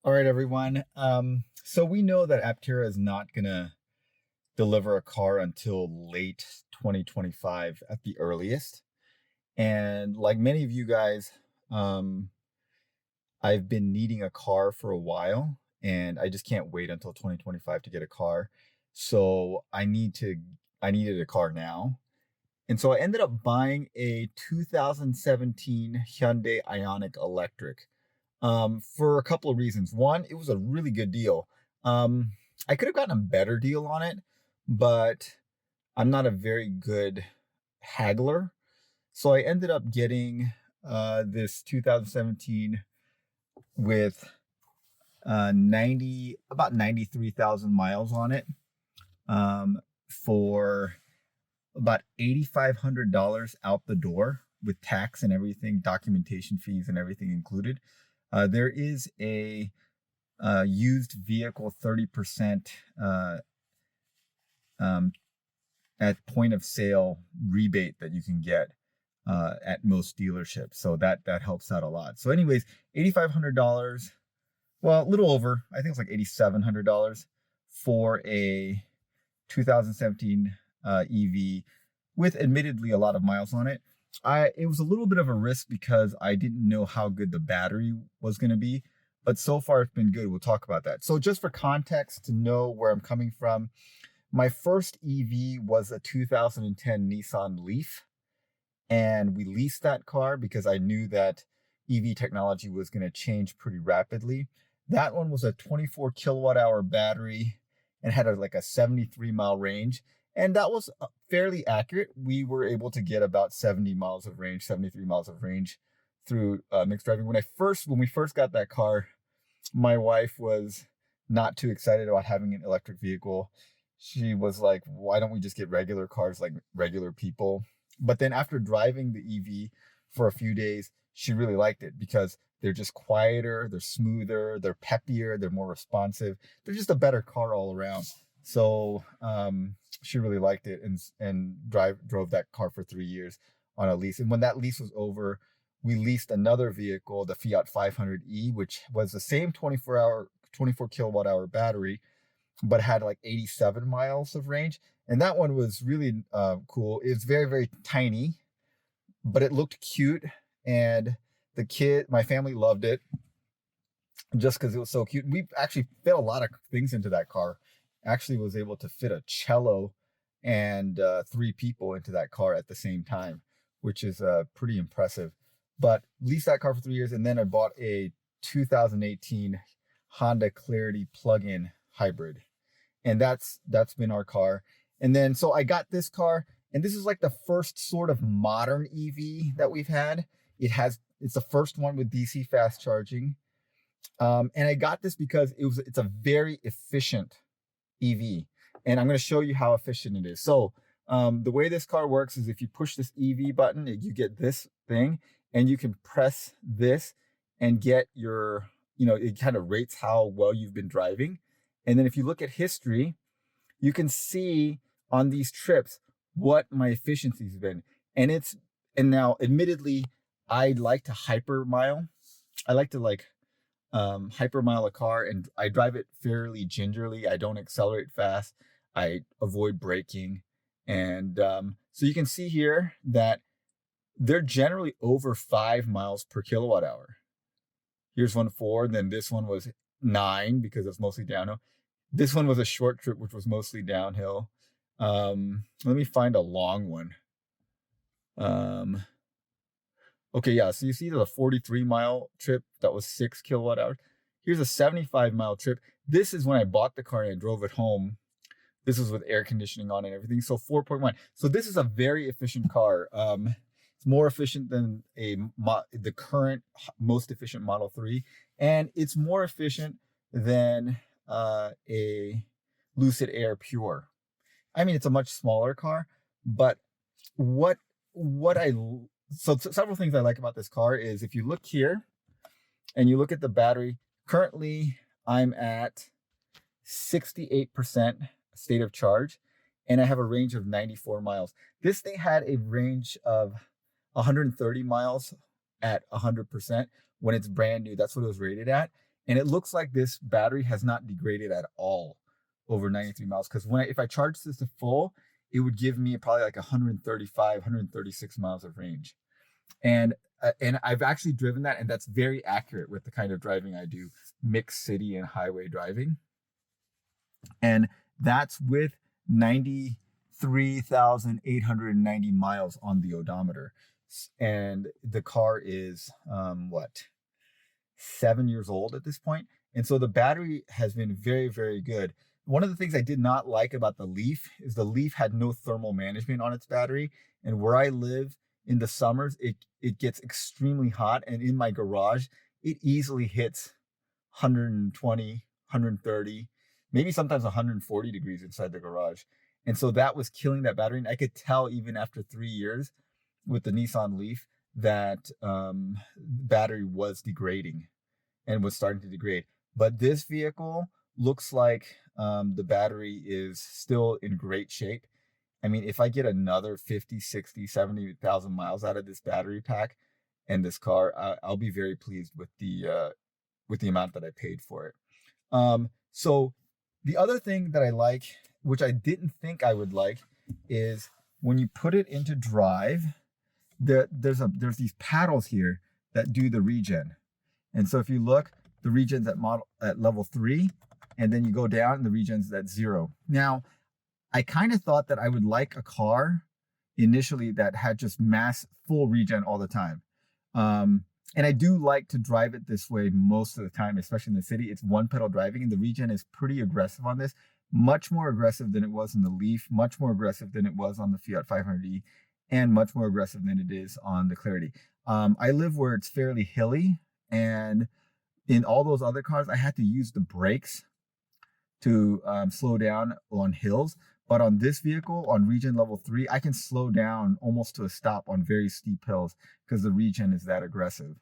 All right, everyone. So we know that Aptera is not gonna deliver a car until late 2025 at the earliest. And like many of you guys, um, I've been needing a car for a while, and I just can't wait until 2025 to get a car. So I needed a car now. And so I ended up buying a 2017 Hyundai Ioniq Electric for a couple of reasons. One, it was a really good deal. Um, I could have gotten a better deal on it, but I'm not a very good haggler. So I ended up getting this 2017 with 93,000 miles on it for about $8,500 out the door with tax and everything, documentation fees and everything included. There is a used vehicle 30% um, at point of sale rebate that you can get at most dealerships. So that helps out a lot. So anyways, $8,500, well, a little over, I think it's like $8,700 for a 2017 EV with admittedly a lot of miles on it. It was a little bit of a risk because I didn't know how good the battery was going to be, but so far it's been good. We'll talk about that. So just for context to know where I'm coming from, my first EV was a 2010 Nissan Leaf, and we leased that car because I knew that EV technology was going to change pretty rapidly. That one was a 24 kilowatt hour battery and had like a 73-mile range. And that was fairly accurate. We were able to get about 70 miles of range, 73 miles of range through mixed driving. When we first got that car, my wife was not too excited about having an electric vehicle. She was like, why don't we just get regular cars like regular people? But then after driving the EV for a few days, she really liked it because they're just quieter, they're smoother, they're peppier, they're more responsive. They're just a better car all around. So she really liked it and drove that car for 3 years on a lease. And when that lease was over, we leased another vehicle, the Fiat 500e, which was the same 24 kilowatt hour battery, but had like 87 miles of range. And that one was really cool. It's very, very tiny, but it looked cute. And my family loved it just because it was so cute. We actually fit a lot of things into that car. Actually was able to fit a cello and 3 people into that car at the same time, which is pretty impressive. But leased that car for 3 years, and then I bought a 2018 Honda Clarity plug-in hybrid, and that's been our car. And then so I got this car, and this is like the first sort of modern EV that we've had. It's the first one with DC fast charging. And I got this because it's a very efficient EV. And I'm going to show you how efficient it is. So the way this car works is if you push this EV button, you get this thing, and you can press this and get it kind of rates how well you've been driving. And then if you look at history, you can see on these trips what my efficiency's been. And now admittedly, I like to hypermile. I like to hypermile a car, and I drive it fairly gingerly. I don't accelerate fast. I avoid braking. And so you can see here that they're generally over 5 miles per kilowatt hour. Here's one 4, then this one was 9 because it's mostly downhill. This one was a short trip, which was mostly downhill. Let me find a long one. Okay, yeah, so you see the 43-mile trip, that was 6 kilowatt hours. Here's a 75-mile trip. This is when I bought the car and I drove it home. This was with air conditioning on and everything. So 4.1. So this is a very efficient car. It's more efficient than the current most efficient Model 3. And it's more efficient than a Lucid Air Pure. I mean, it's a much smaller car, but so several things I like about this car is if you look here and you look at the battery, currently I'm at 68% state of charge, and I have a range of 94 miles. This thing had a range of 130 miles at 100% when it's brand new. That's what it was rated at. And it looks like this battery has not degraded at all over 93 miles. Because if I charge this to full, it would give me probably like 135, 136 miles of range. And I've actually driven that, and that's very accurate with the kind of driving I do, mixed city and highway driving. And that's with 93,890 miles on the odometer. And the car is, 7 years old at this point. And so the battery has been very, very good. One of the things I did not like about the Leaf is the Leaf had no thermal management on its battery. And where I live in the summers, it gets extremely hot. And in my garage, it easily hits 120, 130, maybe sometimes 140 degrees inside the garage. And so that was killing that battery. And I could tell even after 3 years with the Nissan Leaf that battery was degrading and was starting to degrade. But this vehicle looks like the battery is still in great shape. I mean, if I get another 50, 60, 70,000 miles out of this battery pack and this car, I'll be very pleased with the amount that I paid for it. So the other thing that I like, which I didn't think I would like, is when you put it into drive, there's these paddles here that do the regen. And so if you look, the regen's at level 3, and then you go down and the regen's at 0. Now, I kind of thought that I would like a car initially that had just mass full regen all the time. And I do like to drive it this way most of the time, especially in the city. It's one pedal driving, and the regen is pretty aggressive on this, much more aggressive than it was in the Leaf, much more aggressive than it was on the Fiat 500e, and much more aggressive than it is on the Clarity. I live where it's fairly hilly, and in all those other cars, I had to use the brakes to slow down on hills. But on this vehicle, on regen level 3, I can slow down almost to a stop on very steep hills because the regen is that aggressive,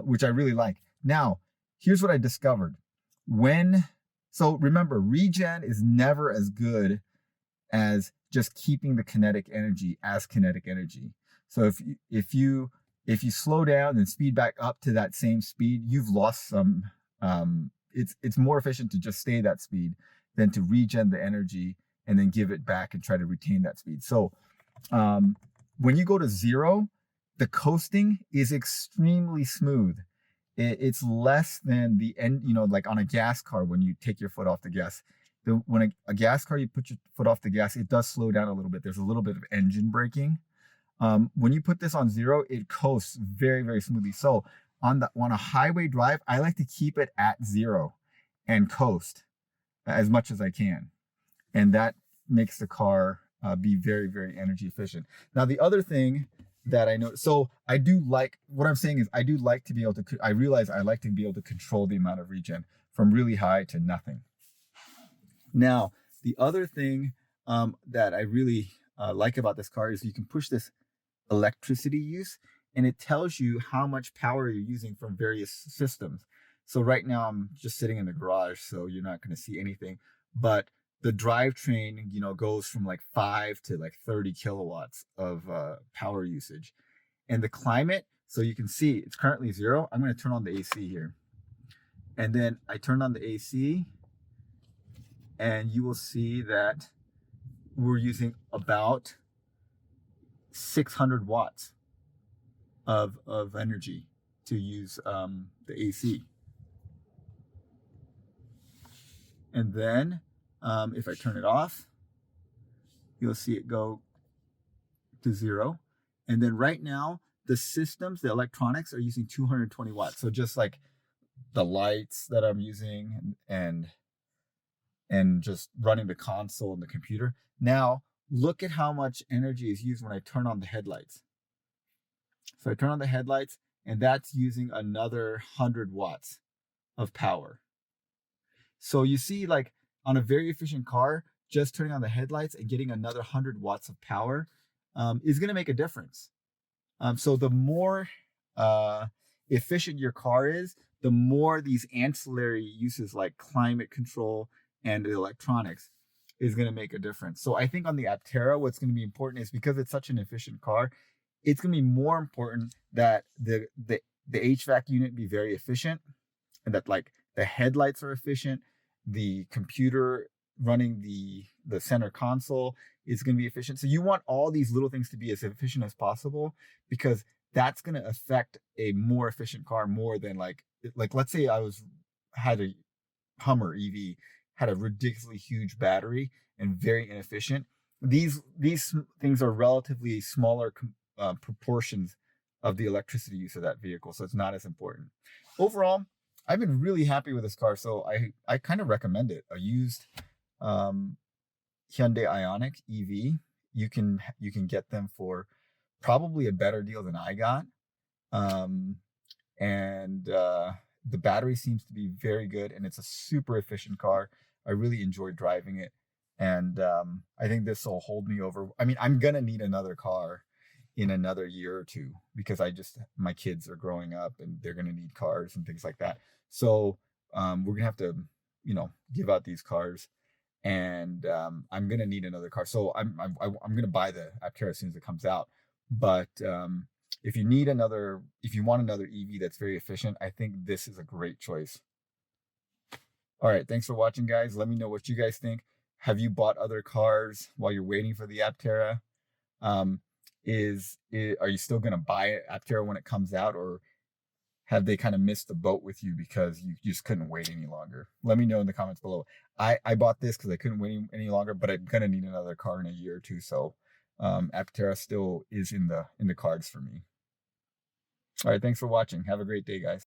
which I really like. Now, here's what I discovered. So remember, regen is never as good as just keeping the kinetic energy as kinetic energy. So if you slow down and speed back up to that same speed, you've lost some. It's more efficient to just stay that speed than to regen the energy and then give it back and try to retain that speed. So when you go to 0, the coasting is extremely smooth. It's less than the end, like on a gas car, when you take your foot off the gas. When a gas car, you put your foot off the gas, it does slow down a little bit. There's a little bit of engine braking. When you put this on 0, it coasts very, very smoothly. So on a highway drive, I like to keep it at 0 and coast as much as I can. And that makes the car be very, very energy efficient. Now, the other thing that I know, so I do like, what I'm saying is I do like to be able to, I realize I like to be able to control the amount of regen from really high to nothing. Now, the other thing that I really like about this car is you can push this electricity use, and it tells you how much power you're using from various systems. So right now I'm just sitting in the garage, so you're not going to see anything, but the drivetrain, goes from like 5 to like 30 kilowatts of power usage. And the climate, so you can see it's currently 0. I'm going to turn on the AC here. And then I turn on the AC, and you will see that we're using about 600 watts of energy to use the AC. And then if I turn it off, you'll see it go to 0. And then right now, the systems, the electronics are using 220 watts. So just like the lights that I'm using and just running the console and the computer. Now, look at how much energy is used when I turn on the headlights. So I turn on the headlights, and that's using another 100 watts of power. So you see, like on a very efficient car, just turning on the headlights and getting another 100 watts of power is going to make a difference. So the more efficient your car is, the more these ancillary uses like climate control and the electronics is going to make a difference. So I think on the Aptera, what's going to be important is, because it's such an efficient car, it's going to be more important that the HVAC unit be very efficient, and that like the headlights are efficient, the computer running the center console is going to be efficient. So you want all these little things to be as efficient as possible, because that's going to affect a more efficient car more than like let's say I was had a Hummer EV, had a ridiculously huge battery and very inefficient. These things are relatively smaller proportions of the electricity use of that vehicle, so it's not as important. Overall, I've been really happy with this car, so I kind of recommend it. A used um, Hyundai Ioniq EV. You can get them for probably a better deal than I got. Um, and the battery seems to be very good, and it's a super efficient car. I really enjoyed driving it, and I think this will hold me over. I mean, I'm gonna need another car in another year or two, because my kids are growing up and they're gonna need cars and things like that. So we're gonna have to, give out these cars, and I'm gonna need another car. So I'm gonna buy the Aptera as soon as it comes out. But if you want another EV that's very efficient, I think this is a great choice. All right, thanks for watching, guys. Let me know what you guys think. Have you bought other cars while you're waiting for the Aptera? Um, are you still gonna buy Aptera when it comes out, or have they kind of missed the boat with you because you just couldn't wait any longer? Let me know in the comments below. I bought this because I couldn't wait any longer, but I'm gonna need another car in a year or two, so Aptera still is in the cards for me. All right, thanks for watching. Have a great day, guys.